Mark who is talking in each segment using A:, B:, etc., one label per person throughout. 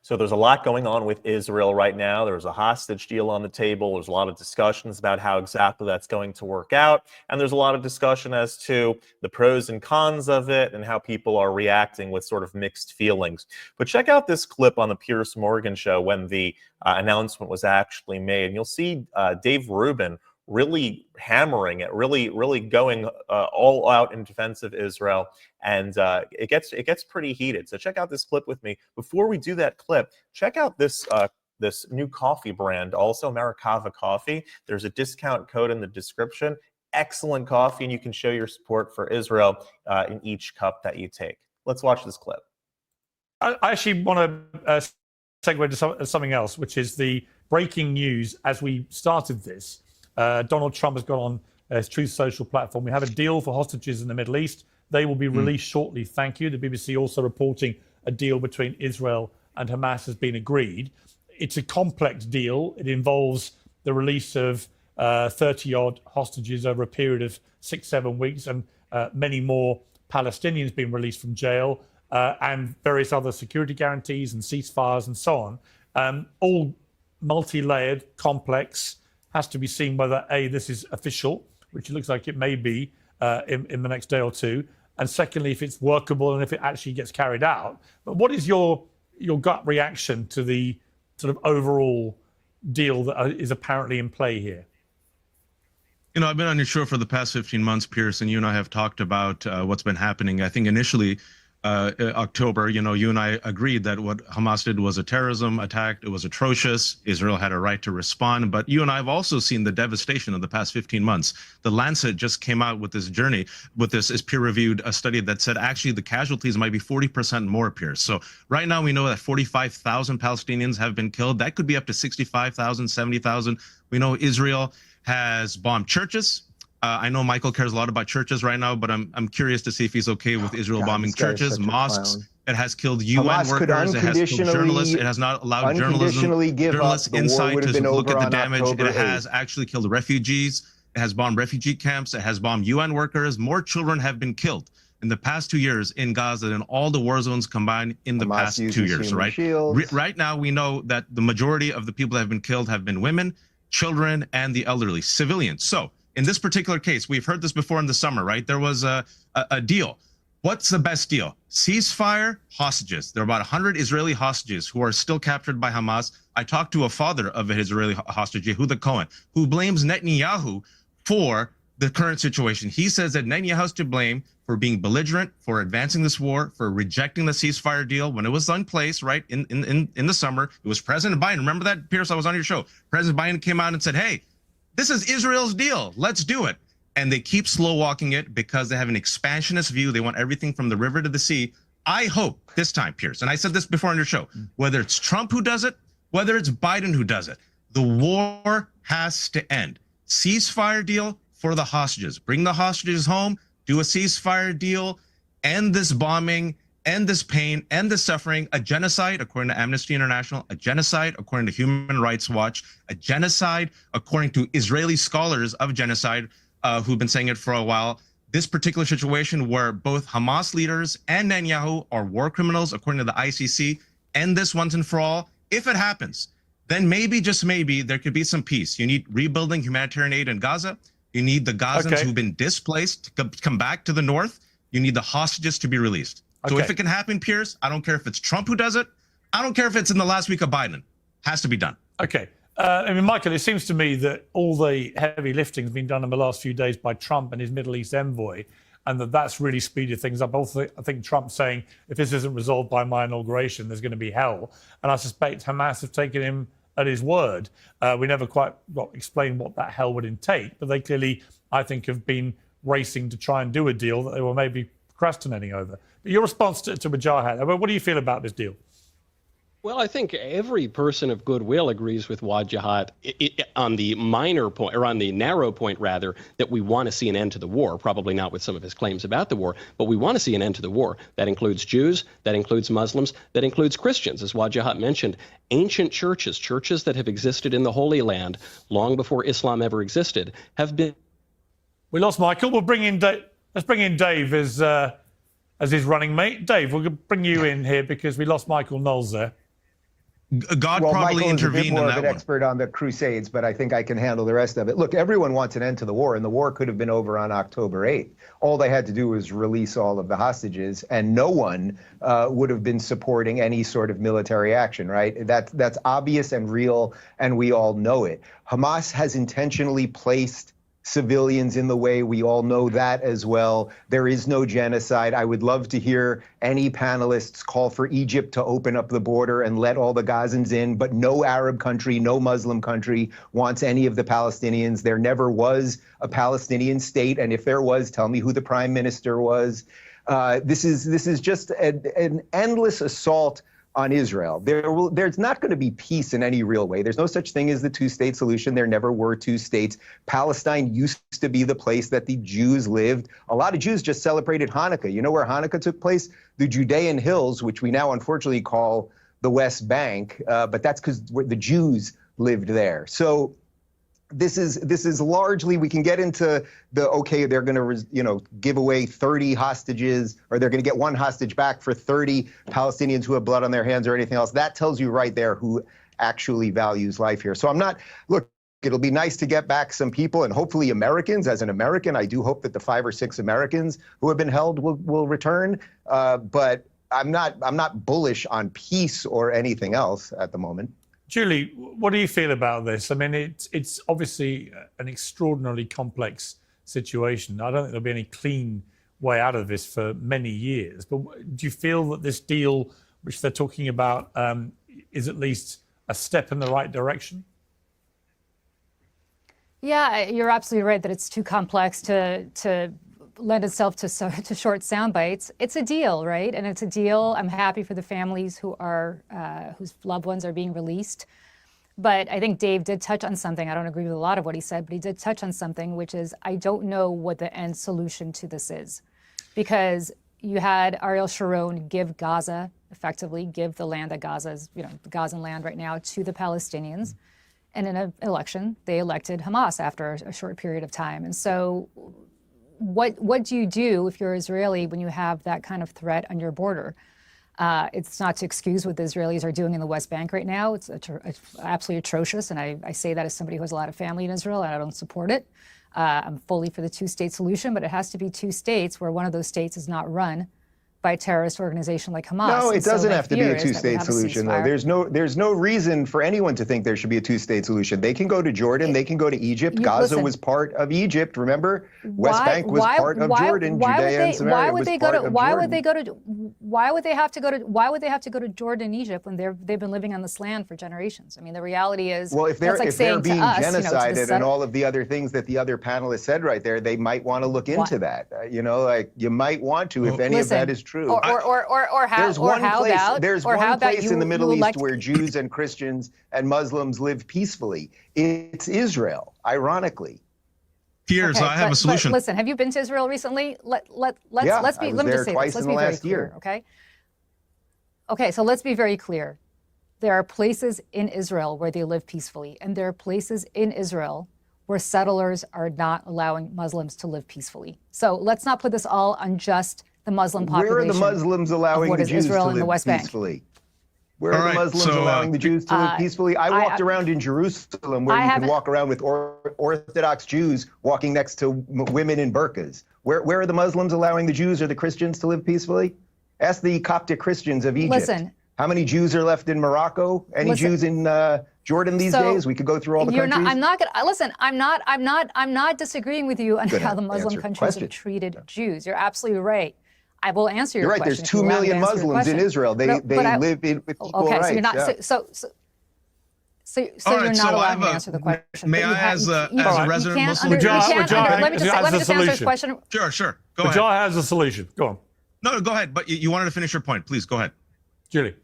A: So there's a lot going on with Israel right now. There's a hostage deal on the table. There's a lot of discussions about how exactly that's going to work out. And there's a lot of discussion as to the pros and cons of it and how people are reacting with sort of mixed feelings. But check out this clip on the Piers Morgan show when the announcement was actually made. And you'll see Dave Rubin really hammering it, really going all out in defense of Israel, and it gets pretty heated. So check out this clip with me. Before we do that clip, check out this this new coffee brand, also Americava coffee. There's a discount code in the description. Excellent coffee, and you can show your support for Israel in each cup that you take. Let's watch this clip.
B: I actually want to segue to something else, which is the breaking news as we started this. Donald Trump has gone on his Truth Social platform. We have a deal for hostages in the Middle East. They will be released shortly. Thank you. The BBC also reporting a deal between Israel and Hamas has been agreed. It's a complex deal. It involves the release of 30-odd hostages over a period of 6-7 weeks, and many more Palestinians being released from jail, and various other security guarantees and ceasefires and so on. All multi-layered, complex. Has to be seen whether A, this is official, which it looks like it may be in the next day or two, and secondly, if it's workable and if it actually gets carried out. But what is your gut reaction to the sort of overall deal that is apparently in play here?
C: You know, I've been on your show for the past 15 months, Pierce, and you and I have talked about what's been happening. I think initially, October, you and I agreed that what Hamas did was a terrorism attack. It was atrocious. Israel had a right to respond. But you and I have also seen the devastation of the past 15 months. The Lancet just came out with this is peer-reviewed a study that said actually the casualties might be 40% more, Pierce. So right now we know that 45,000 Palestinians have been killed. That could be up to 65,000, 70,000. We know Israel has bombed churches. I know Michael cares a lot about churches right now, but I'm curious to see if he's okay with Israel bombing churches, mosques. It has killed UN workers. It has killed journalists. It has not allowed journalists inside to look at the damage. It has actually killed refugees. It has bombed refugee camps. It has bombed UN workers. More children have been killed in the past 2 years in Gaza than all the war zones combined in the past 2 years, right? Right now, we know that the majority of the people that have been killed have been women, children, and the elderly, civilians. So in this particular case, we've heard this before in the summer, right? There was a deal. What's the best deal? Ceasefire, hostages. There are about 100 Israeli hostages who are still captured by Hamas. I talked to a father of an Israeli hostage, Yehuda Cohen, who blames Netanyahu for the current situation. He says that Netanyahu's to blame for being belligerent, for advancing this war, for rejecting the ceasefire deal when it was in place, right, in the summer. It was President Biden. Remember that, Pierce? I was on your show. President Biden came out and said, hey, this is Israel's deal. Let's do it. And they keep slow walking it because they have an expansionist view. They want everything from the river to the sea. I hope this time, Pierce, and I said this before on your show, whether it's Trump who does it, whether it's Biden who does it, the war has to end. Ceasefire deal for the hostages. Bring the hostages home, do a ceasefire deal, end this bombing, end this pain, end this suffering. A genocide, according to Amnesty International, a genocide, according to Human Rights Watch, a genocide, according to Israeli scholars of genocide who've been saying it for a while. This particular situation where both Hamas leaders and Netanyahu are war criminals, according to the ICC, end this once and for all. If it happens, then maybe, just maybe, there could be some peace. You need rebuilding humanitarian aid in Gaza. You need the Gazans who've been displaced to come back to the north. You need the hostages to be released. So if it can happen, Pierce, I don't care if it's Trump who does it. I don't care if it's in the last week of Biden. Has to be done.
B: Okay. I mean, Michael, it seems to me that all the heavy lifting has been done in the last few days by Trump and his Middle East envoy, and that's really speeded things up. Also, I think Trump saying, if this isn't resolved by my inauguration, there's going to be hell. And I suspect Hamas have taken him at his word. We never quite explained what that hell would entail, but they clearly, I think, have been racing to try and do a deal that they were maybe procrastinating over. But your response to Wajahat, what do you feel about this deal?
D: Well, I think every person of goodwill agrees with Wajahat on the minor point, or on the narrow point, rather, that we want to see an end to the war. Probably not with some of his claims about the war, but we want to see an end to the war. That includes Jews, that includes Muslims, that includes Christians. As Wajahat mentioned, ancient churches, churches that have existed in the Holy Land long before Islam ever existed, have been.
B: We lost Michael. We'll bring in Dave. Let's bring in Dave as his running mate. Dave, we'll bring you in here because we lost Michael Knowles there.
C: God
E: well,
C: probably
E: Michael is a bit
C: intervened in
E: more of
C: that
E: an
C: one.
E: expert on the Crusades, but I think I can handle the rest of it. Look, everyone wants an end to the war, and the war could have been over on October 8th. All they had to do was release all of the hostages, and no one would have been supporting any sort of military action, right? That's obvious and real, and we all know it. Hamas has intentionally placed civilians in the way. We all know that as well. There is no genocide. I would love to hear any panelists call for Egypt to open up the border and let all the Gazans in, but no Arab country, no Muslim country wants any of the Palestinians. There never was a Palestinian state, and if there was, tell me who the prime minister was. This is just an endless assault on Israel. There's not going to be peace in any real way. There's no such thing as the two-state solution. There never were two states. Palestine used to be the place that the Jews lived. A lot of Jews just celebrated Hanukkah. You know where Hanukkah took place? The Judean Hills, which we now unfortunately call the West Bank, but that's because the Jews lived there. So this is largely, we can get into the, okay, they're going to, give away 30 hostages, or they're going to get one hostage back for 30 Palestinians who have blood on their hands or anything else. That tells you right there who actually values life here. So look, it'll be nice to get back some people, and hopefully Americans. As an American, I do hope that the 5 or 6 Americans who have been held will return. But I'm not bullish on peace or anything else at the moment.
B: Julie, what do you feel about this? I mean, it's obviously an extraordinarily complex situation. I don't think there'll be any clean way out of this for many years. But do you feel that this deal, which they're talking about, is at least a step in the right direction?
F: Yeah, you're absolutely right that it's too complex to lend itself to short sound bites. It's a deal, right? And it's a deal. I'm happy for the families who are whose loved ones are being released. But I think Dave did touch on something. I don't agree with a lot of what he said, but he did touch on something, which is I don't know what the end solution to this is. Because you had Ariel Sharon give Gaza, effectively give the land that Gaza's, the Gazan land right now, to the Palestinians. And in an election, they elected Hamas after a short period of time. And so what do you do if you're Israeli when you have that kind of threat on your border? It's not to excuse what the Israelis are doing in the West Bank right now. It's absolutely atrocious, and I say that as somebody who has a lot of family in Israel, and I don't support it. I'm fully for the two-state solution, but it has to be 2 states where one of those states is not run by a terrorist organization like Hamas.
E: No, it doesn't have to be a two-state
F: a
E: solution, though.
F: ceasefire.
E: There's no reason for anyone to think there should be a two-state solution. They can go to Jordan, they can go to Egypt. Gaza was part of Egypt, remember? West Bank was part of Jordan. Judea and Samaria was part of Jordan.
F: Why would they have to go to Jordan and Egypt when they've been living on this land for generations? I mean, the reality is,
E: well, if they're being
F: us,
E: genocided and all of the other things that the other panelists said right there, they might want to look into that. You might want to, if any of that is true.
F: There's one
E: place in the Middle East where Jews and Christians and Muslims live peacefully. It's Israel, ironically.
C: Piers, I have a solution.
F: But listen, have you been to Israel recently? Let me just say this. Let's be very clear, okay? Okay, so let's be very clear. There are places in Israel where they live peacefully, and there are places in Israel where settlers are not allowing Muslims to live peacefully. So let's not put this all on just the Muslim population.
E: Where are the Muslims allowing the Jews to live peacefully? Where are the Muslims allowing the Jews to live peacefully? I walked around in Jerusalem where you can walk around with Orthodox Jews walking next to women in burqas. Where are the Muslims allowing the Jews or the Christians to live peacefully? Ask the Coptic Christians of Egypt.
F: Listen.
E: How many Jews are left in Morocco? Any Jews in Jordan these days? We could go through all the countries.
F: I'm not disagreeing with you on how the Muslim countries have treated Jews. You're absolutely right. I will answer your question.
E: You're right. There's 2 million Muslims in Israel. They live with equal rights.
F: So you're not. So you're not allowed to answer the question.
C: May I, as a resident Muslim,
F: let me just answer this question.
C: Sure. Go ahead.
B: Jar has a solution. Go on.
C: No, go ahead. But you wanted to finish your point. Please go ahead.
B: Julie.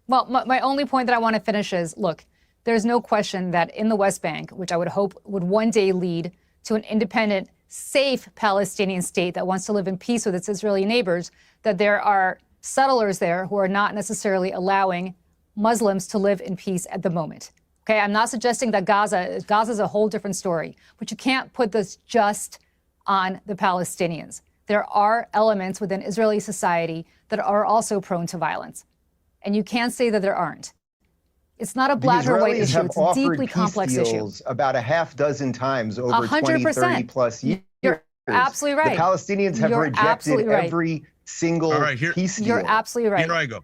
F: Well, my only point that I want to finish is, look, there's no question that in the West Bank, which I would hope would one day lead to an independent, safe Palestinian state that wants to live in peace with its Israeli neighbors, that there are settlers there who are not necessarily allowing Muslims to live in peace at the moment. Okay, I'm not suggesting that Gaza's a whole different story, but you can't put this just on the Palestinians. There are elements within Israeli society that are also prone to violence. And you can't say that there aren't. It's not a black or white
E: Israelis
F: issue.
E: have
F: It's a
E: offered
F: deeply
E: peace
F: complex issue.
E: deals about a half dozen times over 20, 30 plus years.
F: You're absolutely right.
E: The Palestinians have rejected every single peace deal.
F: You're absolutely right.
C: Here I go.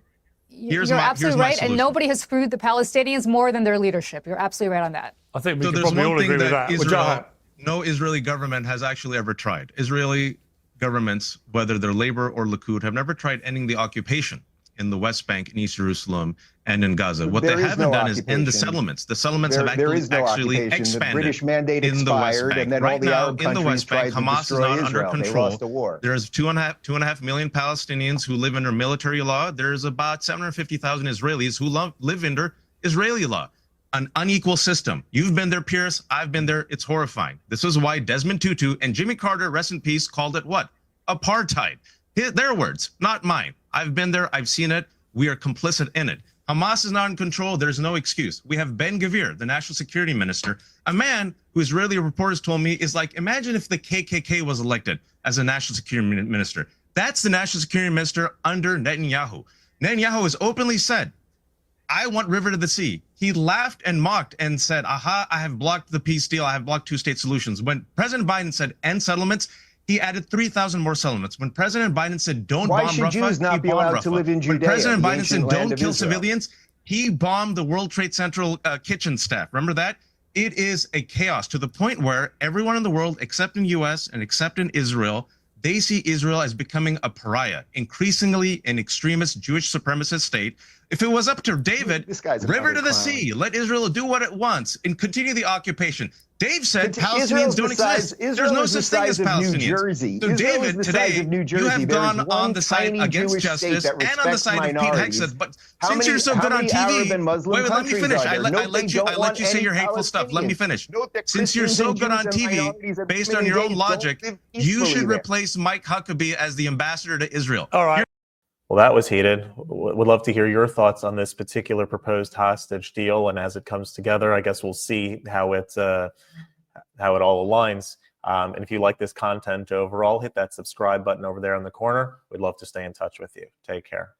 F: You're absolutely right, and nobody has screwed the Palestinians more than their leadership. You're absolutely right on that.
B: I think we
C: So
B: can
C: there's
B: probably
C: one
B: all
C: thing
B: agree with
C: that
B: that.
C: no Israeli government has actually ever tried. Israeli governments, whether they're Labor or Likud, have never tried ending the occupation in the West Bank, in East Jerusalem, and in Gaza. What they haven't done is end the settlements. The settlements have actually expanded
E: the British mandate
C: in the West
E: expired,
C: Bank.
E: and then
C: Right
E: all the
C: now,
E: Arab
C: in the West Bank,
E: countries
C: Hamas is
E: tried
C: not
E: to
C: under
E: destroy Israel.
C: control.
E: They lost a war.
C: There's 2.5 million Palestinians who live under military law. There's about 750,000 Israelis who live under Israeli law. An unequal system. You've been there, Pierce. I've been there. It's horrifying. This is why Desmond Tutu and Jimmy Carter, rest in peace, called it what? Apartheid. Their words, not mine. I've been there. I've seen it. We are complicit in it. Hamas is not in control. There's no excuse. We have Ben-Gvir, the national security minister, a man who Israeli reporters told me is like, imagine if the KKK was elected as a national security minister. That's the national security minister under Netanyahu. Netanyahu has openly said, I want river to the sea. He laughed and mocked and said, aha, I have blocked the peace deal. I have blocked two-state solutions. When President Biden said end settlements, he added 3,000 more settlements. When President Biden said don't bomb Rafah,
E: Jews not
C: he
E: be
C: bombed
E: allowed
C: Rafah.
E: to live in Judea,
C: when President Biden said don't kill
E: Israel.
C: civilians, he bombed the World Trade Center kitchen staff. Remember that? It is a chaos to the point where everyone in the world, except in U.S. and except in Israel, they see Israel as becoming a pariah, increasingly an extremist Jewish supremacist state. If it was up to David, river to the sea, let Israel do what it wants and continue the occupation. Dave said Palestinians don't exist. There's no such thing as Palestinians. So David, today, you have gone on the side against justice and on the side of Pete Hegseth. But since you're so good on TV, wait, let me finish. I let you say your hateful stuff. Let me finish. Since you're so good on TV, based on your own logic, you should replace Mike Huckabee as the ambassador to Israel.
B: All right.
A: Well, that was heated. Would love to hear your thoughts on this particular proposed hostage deal, and as it comes together, I guess we'll see how it all aligns. And if you like this content overall, hit that subscribe button over there in the corner. We'd love to stay in touch with you. Take care.